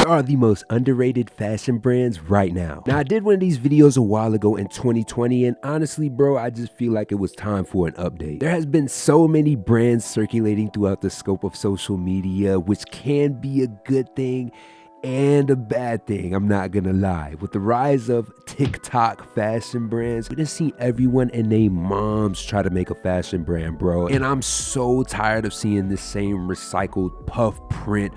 are the most underrated fashion brands right now. Now, I did one of these videos a while ago in 2020, and honestly, bro, I just feel like it was time for an update. There has been so many brands circulating throughout the scope of social media, which can be a good thing and a bad thing, I'm not gonna lie. With the rise of TikTok fashion brands, we done seen everyone and their moms try to make a fashion brand, bro. And I'm so tired of seeing this same recycled puff print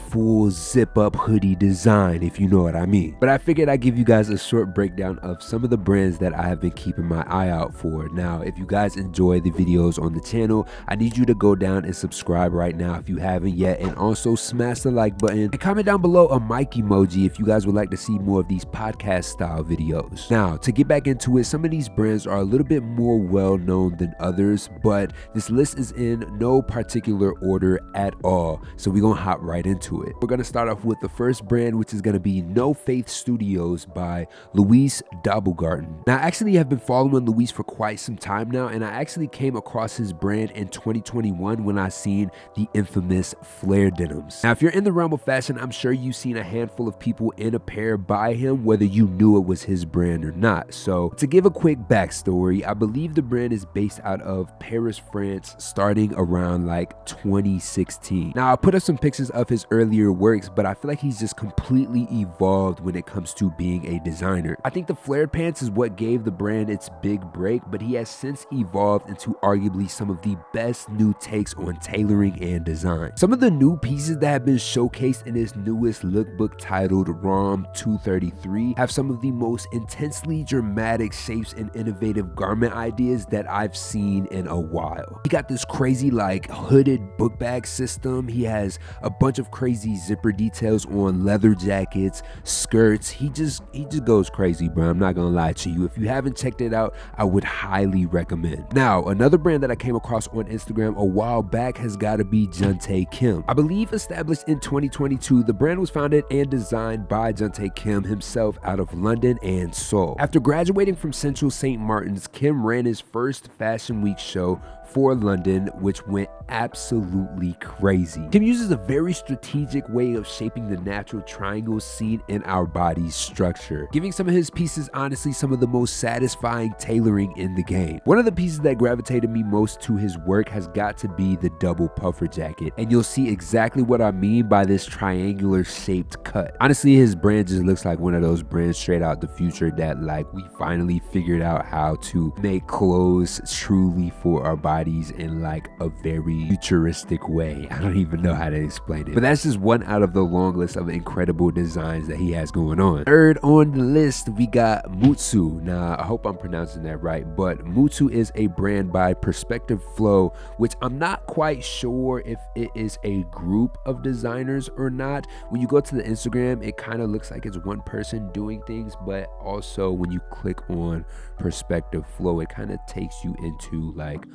full zip up hoodie design, if you know what I mean. But I figured I'd give you guys a short breakdown of some of the brands that I have been keeping my eye out for. Now, if you guys enjoy the videos on the channel, I need you to go down and subscribe right now if you haven't yet, and also smash the like button and comment down below a mic emoji if you guys would like to see more of these podcast style videos. Now, to get back into it, some of these brands are a little bit more well known than others, but this list is in no particular order at all, so we're gonna hop right into it. We're gonna start off with the first brand, which is gonna be No Faith Studios by Louise Doublegarten. Now, I actually have been following Louise for quite some time now, and I actually came across his brand in 2021 when I seen the infamous flare denims. Now, if you're in the realm of fashion, I'm sure you've seen a handful of people in a pair by him, whether you knew it was his brand or not. So, to give a quick backstory, I believe the brand is based out of Paris, France, starting around like 2016. Now, I'll put up some pictures of his earlier works, but I feel like he's just completely evolved when it comes to being a designer. I think the flared pants is what gave the brand its big break, but he has since evolved into arguably some of the best new takes on tailoring and design. Some of the new pieces that have been showcased in his newest lookbook titled ROM 233 have some of the most intensely dramatic shapes and innovative garment ideas that I've seen in a while. He got this crazy like hooded book bag system. He has a bunch of crazy zipper details on leather jackets, skirts. He just goes crazy, bro. I'm not gonna lie to you. If you haven't checked it out, I would highly recommend. Now, another brand that I came across on Instagram a while back has got to be Jonte Kim. I believe established in 2022, the brand was founded and designed by Jonte Kim himself out of London and Seoul. After graduating from Central St. Martin's, Kim ran his first Fashion Week show for London, which went absolutely crazy. Kim uses a very strategic way of shaping the natural triangles seen in our body's structure, giving some of his pieces honestly some of the most satisfying tailoring in the game. One of the pieces that gravitated me most to his work has got to be the double puffer jacket, and you'll see exactly what I mean by this triangular shaped cut. Honestly, his brand just looks like one of those brands straight out the future that like we finally figured out how to make clothes truly for our bodies in like a very futuristic way. I don't even know how to explain it, but that's just one out of the long list of incredible designs that he has going on. Third on the list, we got Mutu. Now, I hope I'm pronouncing that right, but Mutu is a brand by Perspective Flow, which I'm not quite sure if it is a group of designers or not. When you go to the Instagram, it kind of looks like it's one person doing things, but also when you click on Perspective Flow, it kind of takes you into like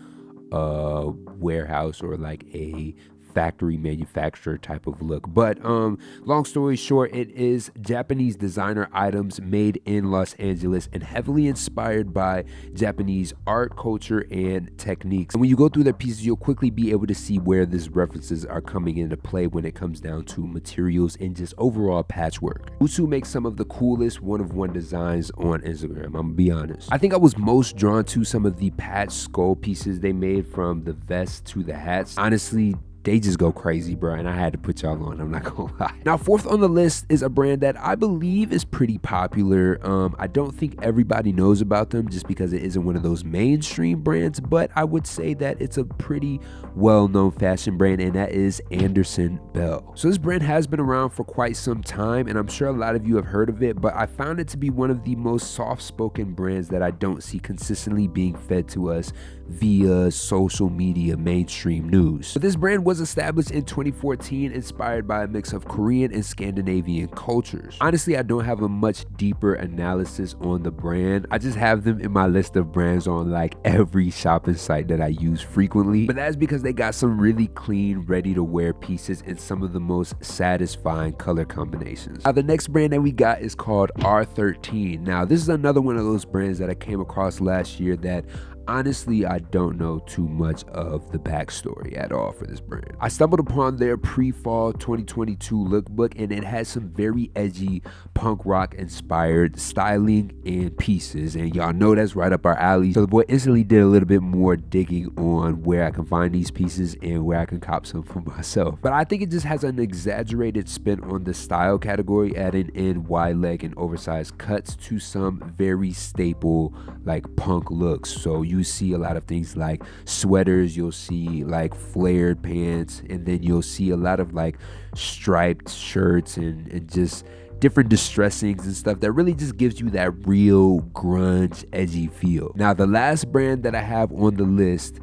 a warehouse or like a factory manufacturer type of look. But long story short, it is Japanese designer items made in Los Angeles and heavily inspired by Japanese art, culture, and techniques. And when you go through their pieces, you'll quickly be able to see where these references are coming into play when it comes down to materials and just overall patchwork. Mutu makes some of the coolest one-of-one designs on Instagram, I'm gonna be honest. I think I was most drawn to some of the patch skull pieces they made, from the vest to the hats. Honestly, they just go crazy, bro, and I had to put y'all on, I'm not gonna lie. Now, fourth on the list is a brand that I believe is pretty popular. I don't think everybody knows about them just because it isn't one of those mainstream brands, but I would say that it's a pretty well-known fashion brand, and that is Anderson Bell. So this brand has been around for quite some time, and I'm sure a lot of you have heard of it, but I found it to be one of the most soft-spoken brands that I don't see consistently being fed to us via social media mainstream news. But this brand was established in 2014, inspired by a mix of Korean and Scandinavian cultures. Honestly, I don't have a much deeper analysis on the brand. I just have them in my list of brands on like every shopping site that I use frequently, but that's because they got some really clean, ready to wear pieces in some of the most satisfying color combinations. Now, the next brand that we got is called R13. Now, this is another one of those brands that I came across last year that honestly, I don't know too much of the backstory at all for this brand. I stumbled upon their pre-fall 2022 lookbook, and it has some very edgy punk rock inspired styling and pieces, and y'all know that's right up our alley. So the boy instantly did a little bit more digging on where I can find these pieces and where I can cop some for myself. But I think it just has an exaggerated spin on the style category, adding in wide leg and oversized cuts to some very staple like punk looks. So you see a lot of things like sweaters, you'll see like flared pants, and then you'll see a lot of like striped shirts and just different distressings and stuff that really just gives you that real grunge edgy feel. Now the last brand that I have on the list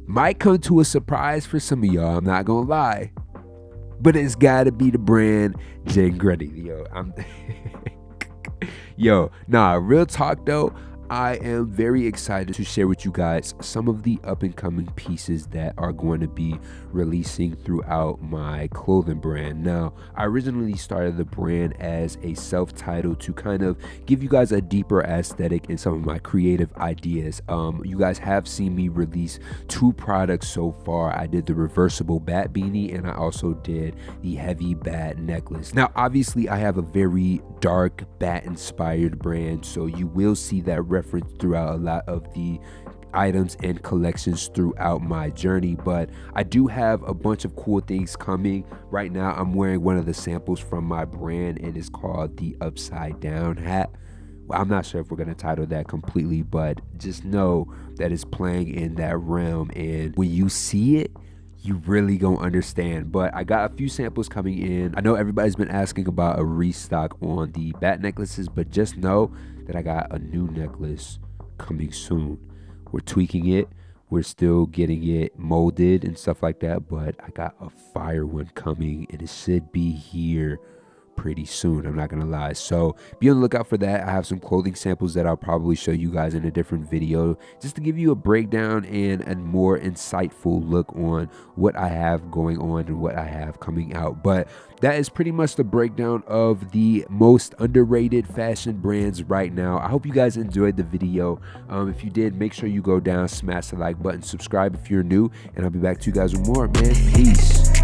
might come to a surprise for some of y'all, I'm not gonna lie, but it's gotta be the brand Grundy. Real talk though, I am very excited to share with you guys some of the up and coming pieces that are going to be releasing throughout my clothing brand. Now, I originally started the brand as a self-titled to kind of give you guys a deeper aesthetic in some of my creative ideas. You guys have seen me release 2 products so far. I did the reversible bat beanie, and I also did the heavy bat necklace. Now, obviously, I have a very dark bat inspired brand, so you will see that reference throughout a lot of the items and collections throughout my journey. But I do have a bunch of cool things coming. Right now I'm wearing one of the samples from my brand, and it's called the upside down hat. Well, I'm not sure if we're going to title that completely, but just know that it's playing in that realm, and when you see it, you really gonna understand. But I got a few samples coming in. I know everybody's been asking about a restock on the bat necklaces, but just know that I got a new necklace coming soon. We're tweaking it, we're still getting it molded and stuff like that, but I got a fire one coming, and it should be here pretty soon, I'm not gonna lie. So be on the lookout for that. I have some clothing samples that I'll probably show you guys in a different video, just to give you a breakdown and a more insightful look on what I have going on and what I have coming out. But that is pretty much the breakdown of the most underrated fashion brands right now. I hope you guys enjoyed the video. If you did, make sure you go down, smash the like button, subscribe if you're new, and I'll be back to you guys with more, man. Peace.